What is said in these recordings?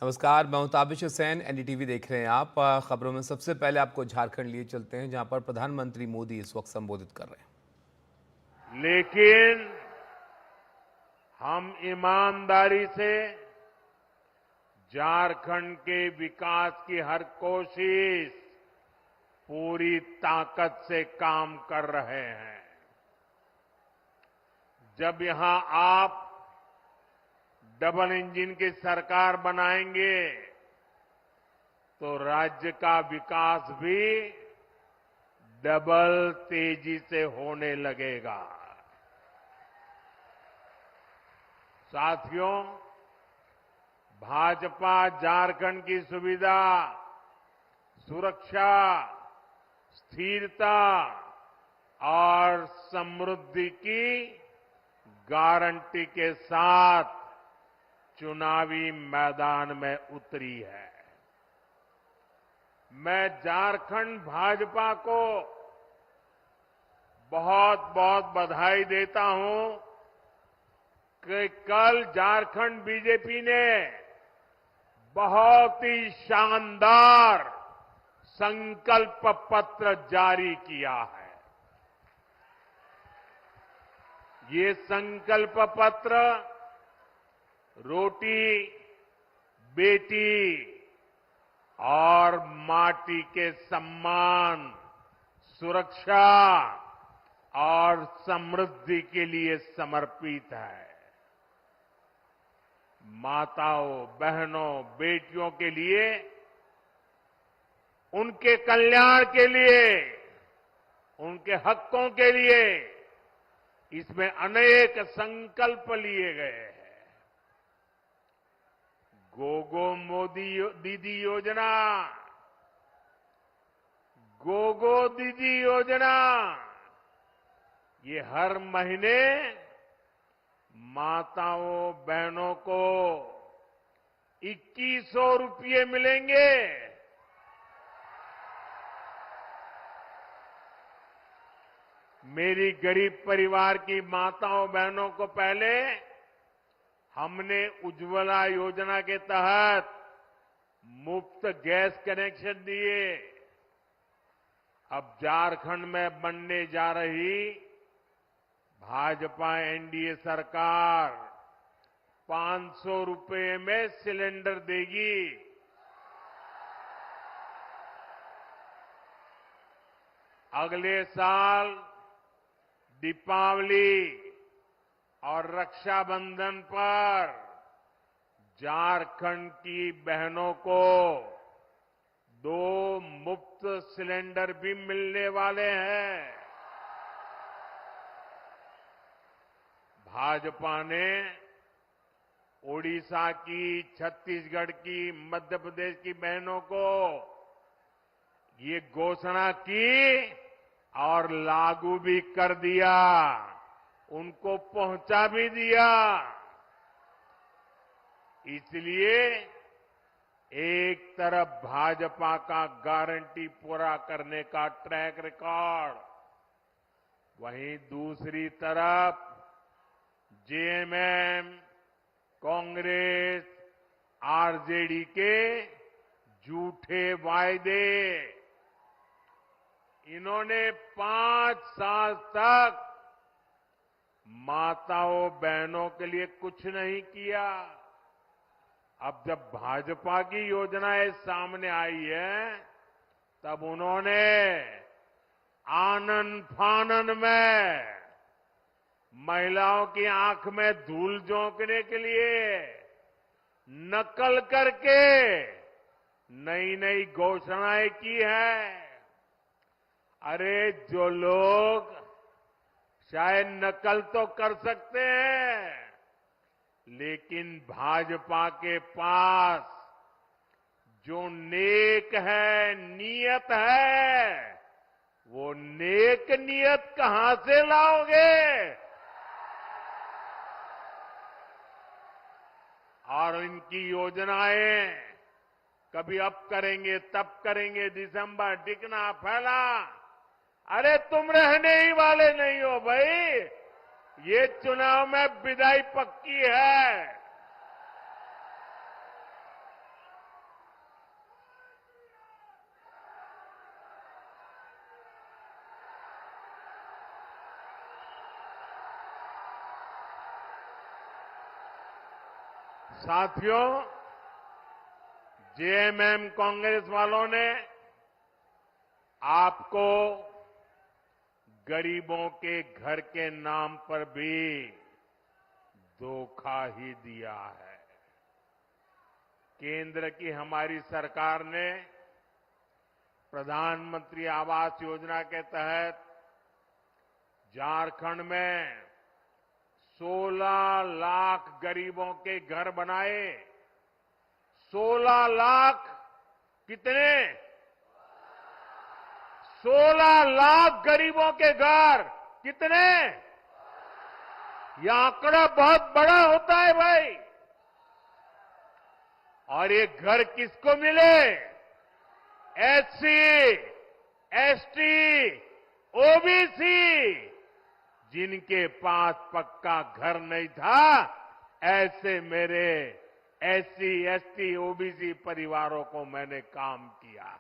नमस्कार, मैं हूं ताबिश हुसैन। एनडीटीवी देख रहे हैं आप। खबरों में सबसे पहले आपको झारखंड लिए चलते हैं, जहां पर प्रधानमंत्री मोदी इस वक्त संबोधित कर रहे हैं। लेकिन हम ईमानदारी से झारखंड के विकास की हर कोशिश पूरी ताकत से काम कर रहे हैं। जब यहां आप डबल इंजन की सरकार बनाएंगे तो राज्य का विकास भी डबल तेजी से होने लगेगा। साथियों, भाजपा झारखंड की सुविधा, सुरक्षा, स्थिरता और समृद्धि की गारंटी के साथ चुनावी मैदान में उतरी है। मैं झारखंड भाजपा को बहुत बहुत बधाई देता हूं कि कल झारखंड बीजेपी ने बहुत ही शानदार संकल्प पत्र जारी किया है। ये संकल्प पत्र रोटी, बेटी और माटी के सम्मान, सुरक्षा और समृद्धि के लिए समर्पित है। माताओं, बहनों, बेटियों के लिए, उनके कल्याण के लिए, उनके हकों के लिए इसमें अनेक संकल्प लिए गए हैं। गोगो मोदी दीदी योजना, गोगो दीदी योजना, ये हर महीने माताओं बहनों को 2100 रुपये मिलेंगे। मेरी गरीब परिवार की माताओं बहनों को पहले हमने उज्ज्वला योजना के तहत मुफ्त गैस कनेक्शन दिए। अब झारखंड में बनने जा रही भाजपा एनडीए सरकार 500 रुपये में सिलेंडर देगी। अगले साल दीपावली और रक्षाबंधन पर झारखंड की बहनों को 2 मुफ्त सिलेंडर भी मिलने वाले हैं। भाजपा ने ओडिशा की, छत्तीसगढ़ की, मध्य प्रदेश की बहनों को ये घोषणा की और लागू भी कर दिया, उनको पहुंचा भी दिया। इसलिए एक तरफ भाजपा का गारंटी पूरा करने का ट्रैक रिकॉर्ड, वहीं दूसरी तरफ जेएमएम, कांग्रेस, आरजेडी के झूठे वायदे। इन्होंने 5 साल तक माताओं बहनों के लिए कुछ नहीं किया। अब जब भाजपा की योजनाएं सामने आई है, तब उन्होंने आनन फानन में महिलाओं की आंख में धूल झोंकने के लिए नकल करके नई नई घोषणाएं की है। अरे, जो लोग शायद नकल तो कर सकते हैं, लेकिन भाजपा के पास जो नेक है, नियत है, वो नेक नियत कहां से लाओगे? और इनकी योजनाएं कभी अब करेंगे, तब करेंगे, दिसंबर टिकना फैला। अरे, तुम रहने ही वाले नहीं हो भाई। ये चुनाव में विदाई पक्की है। साथियों, जेएमएम कांग्रेस वालों ने आपको गरीबों के घर के नाम पर भी धोखा ही दिया है। केंद्र की हमारी सरकार ने प्रधानमंत्री आवास योजना के तहत झारखंड में 16 लाख गरीबों के घर बनाए। 16 लाख कितने? 16 लाख गरीबों के घर कितने? यह आंकड़ा बहुत बड़ा होता है भाई। और ये घर किसको मिले? एससी, एसटी, ओबीसी, जिनके पास पक्का घर नहीं था, ऐसे मेरे एससी, एसटी, ओबीसी परिवारों को मैंने काम किया है।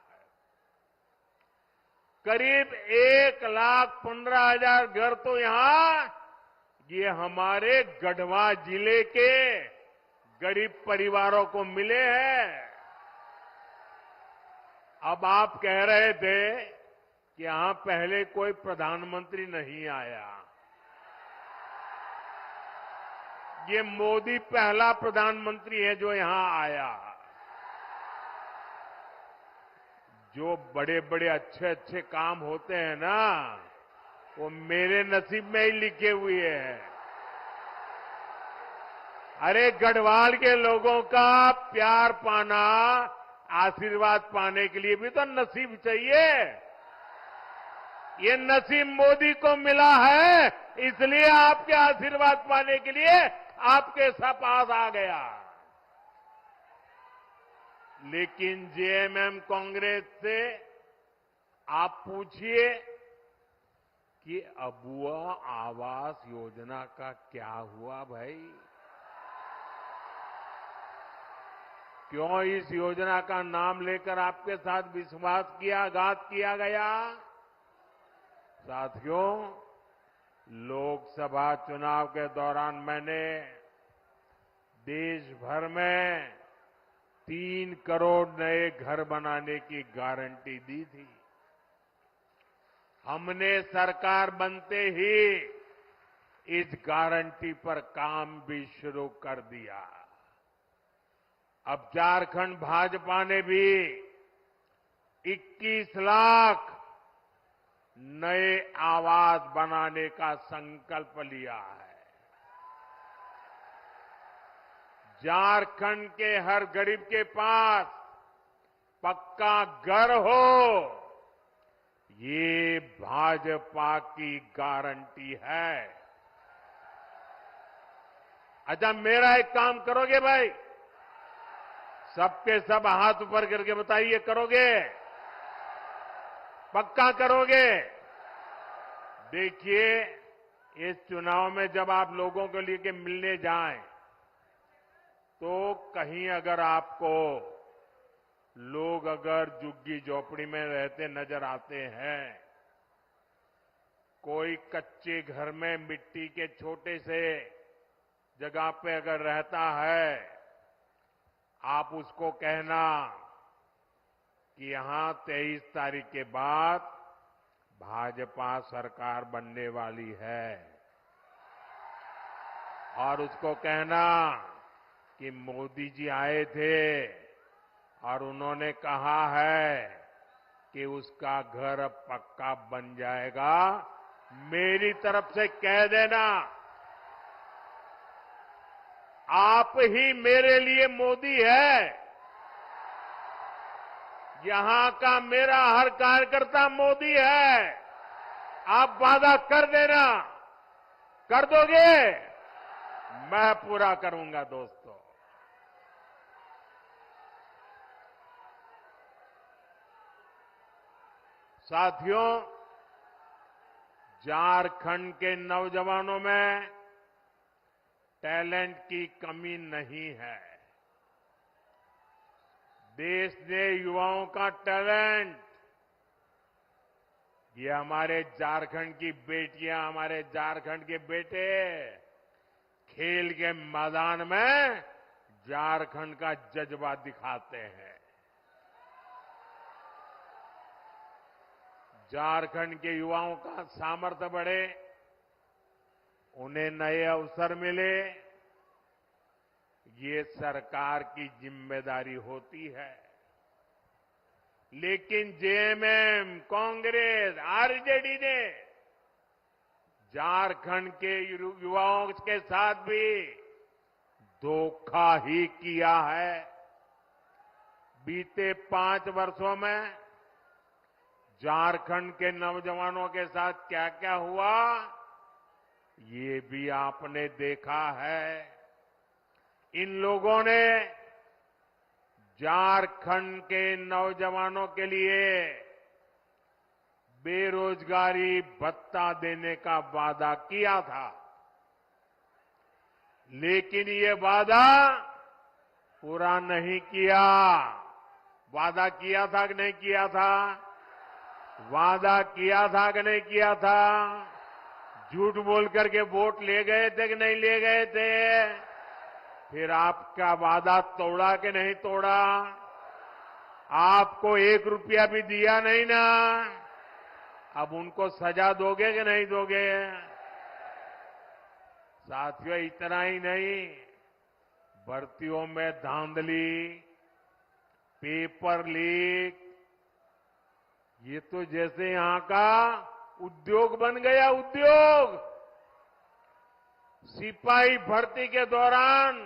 करीब 1,15,000 घर तो यहां ये हमारे गढ़वा जिले के गरीब परिवारों को मिले हैं। अब आप कह रहे थे कि यहां पहले कोई प्रधानमंत्री नहीं आया। ये मोदी पहला प्रधानमंत्री है जो यहां आया। जो बड़े बड़े अच्छे अच्छे काम होते हैं ना, वो मेरे नसीब में ही लिखे हुए हैं। अरे गढ़वाल के लोगों का प्यार पाना, आशीर्वाद पाने के लिए भी तो नसीब चाहिए। ये नसीब मोदी को मिला है, इसलिए आपके आशीर्वाद पाने के लिए आपके पास आ गया। लेकिन जेएमएम कांग्रेस से आप पूछिए कि अबुआ आवास योजना का क्या हुआ भाई? क्यों इस योजना का नाम लेकर आपके साथ विश्वासघात किया गया? साथियों, लोकसभा चुनाव के दौरान मैंने देश भर में 3 करोड़ नए घर बनाने की गारंटी दी थी। हमने सरकार बनते ही इस गारंटी पर काम भी शुरू कर दिया। अब झारखंड भाजपा ने भी 21 लाख नए आवास बनाने का संकल्प लिया है। झारखंड के हर गरीब के पास पक्का घर हो, ये भाजपा की गारंटी है। अच्छा, मेरा एक काम करोगे भाई? सबके सब हाथ ऊपर करके बताइए, करोगे? पक्का करोगे? देखिए, इस चुनाव में जब आप लोगों को लेके मिलने जाएं, तो कहीं अगर आपको लोग अगर झुग्गी झोपड़ी में रहते नजर आते हैं, कोई कच्चे घर में मिट्टी के छोटे से जगह पे अगर रहता है, आप उसको कहना कि यहां 23 तारीख के बाद भाजपा सरकार बनने वाली है, और उसको कहना कि मोदी जी आए थे और उन्होंने कहा है कि उसका घर अब पक्का बन जाएगा। मेरी तरफ से कह देना, आप ही मेरे लिए मोदी है। यहां का मेरा हर कार्यकर्ता मोदी है। आप वादा कर देना, कर दोगे? मैं पूरा करूंगा दोस्तों। साथियों, झारखंड के नौजवानों में टैलेंट की कमी नहीं है। देश ने युवाओं का टैलेंट, ये हमारे झारखंड की बेटियां, हमारे झारखंड के बेटे खेल के मैदान में झारखंड का जज्बा दिखाते हैं। झारखंड के युवाओं का सामर्थ्य बढ़े, उन्हें नए अवसर मिले, ये सरकार की जिम्मेदारी होती है। लेकिन जेएमएम, कांग्रेस, आरजेडी ने झारखंड के युवाओं के साथ भी धोखा ही किया है। बीते 5 वर्षों में झारखंड के नौजवानों के साथ क्या क्या हुआ, ये भी आपने देखा है। इन लोगों ने झारखंड के नौजवानों के लिए बेरोजगारी भत्ता देने का वादा किया था, लेकिन ये वादा पूरा नहीं किया। वादा किया था कि नहीं किया था? वादा किया था कि नहीं किया था? झूठ बोल करके वोट ले गए थे कि नहीं ले गए थे? फिर आपका वादा तोड़ा कि नहीं तोड़ा? आपको 1 रुपया भी दिया नहीं ना? अब उनको सजा दोगे कि नहीं दोगे? साथियों, इतना ही नहीं, भर्तियों में धांधली, पेपर लीक, ये तो जैसे यहां का उद्योग बन गया। उद्योग, सिपाही भर्ती के दौरान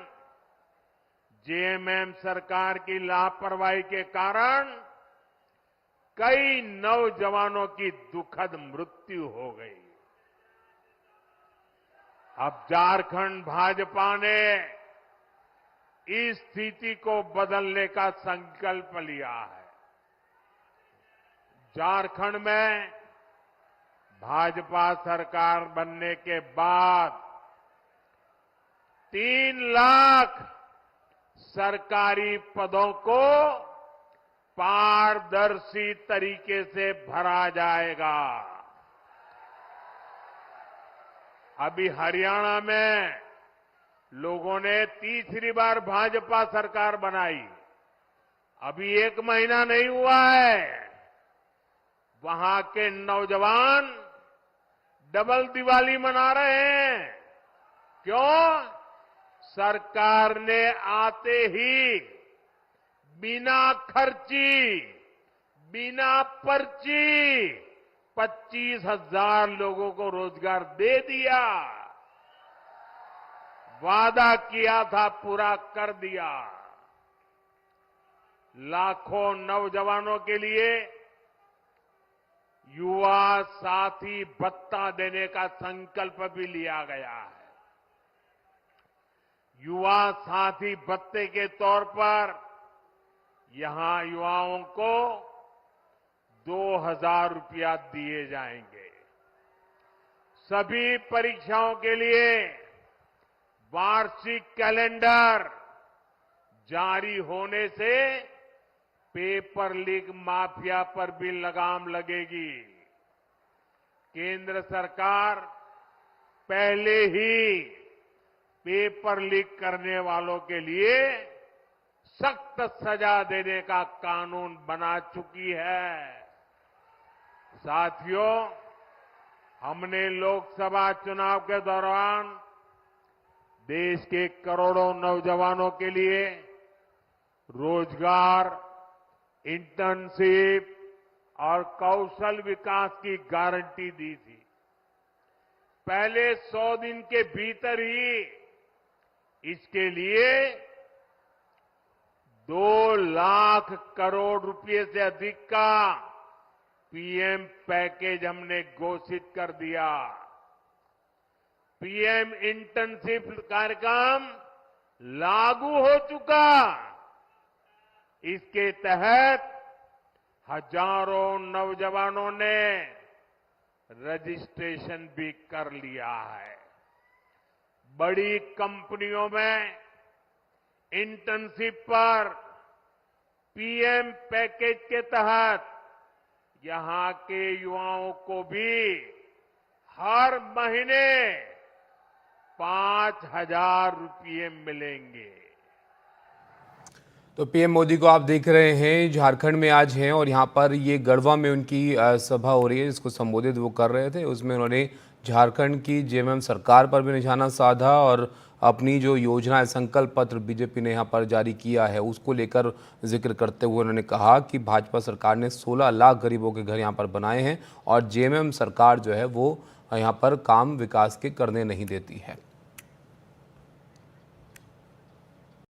जेएमएम सरकार की लापरवाही के कारण कई नौजवानों की दुखद मृत्यु हो गई। अब झारखंड भाजपा ने इस स्थिति को बदलने का संकल्प लिया है। झारखंड में भाजपा सरकार बनने के बाद 3 लाख सरकारी पदों को पारदर्शी तरीके से भरा जाएगा। अभी हरियाणा में लोगों ने तीसरी बार भाजपा सरकार बनाई, अभी 1 महीना नहीं हुआ है। वहां के नौजवान डबल दिवाली मना रहे हैं। क्यों? सरकार ने आते ही बिना खर्ची, बिना पर्ची 25,000 लोगों को रोजगार दे दिया। वादा किया था, पूरा कर दिया। लाखों नौजवानों के लिए युवा साथी भत्ता देने का संकल्प भी लिया गया है। युवा साथी भत्ते के तौर पर यहां युवाओं को 2,000 रुपया दिए जाएंगे। सभी परीक्षाओं के लिए वार्षिक कैलेंडर जारी होने से पेपर लीक माफिया पर भी लगाम लगेगी। केंद्र सरकार पहले ही पेपर लीक करने वालों के लिए सख्त सजा देने का कानून बना चुकी है। साथियों, हमने लोकसभा चुनाव के दौरान देश के करोड़ों नौजवानों के लिए रोजगार, इंटर्नशिप और कौशल विकास की गारंटी दी थी। पहले 100 दिन के भीतर ही इसके लिए 2 लाख करोड़ रुपए से अधिक का पीएम पैकेज हमने घोषित कर दिया। पीएम इंटर्नशिप कार्यक्रम लागू हो चुका। इसके तहत हजारों नौजवानों ने रजिस्ट्रेशन भी कर लिया है। बड़ी कंपनियों में इंटर्नशिप पर पीएम पैकेज के तहत यहां के युवाओं को भी हर महीने 5,000 रुपये मिलेंगे। तो पीएम मोदी को आप देख रहे हैं, झारखंड में आज हैं और यहाँ पर ये गढ़वा में उनकी सभा हो रही है, जिसको संबोधित वो कर रहे थे। उसमें उन्होंने झारखंड की जेएमएम सरकार पर भी निशाना साधा और अपनी जो योजना है, संकल्प पत्र बीजेपी ने यहाँ पर जारी किया है, उसको लेकर जिक्र करते हुए उन्होंने कहा कि भाजपा सरकार ने 16 लाख गरीबों के घर यहाँ पर बनाए हैं और जेएमएम सरकार जो है वो यहाँ पर काम विकास के करने नहीं देती है।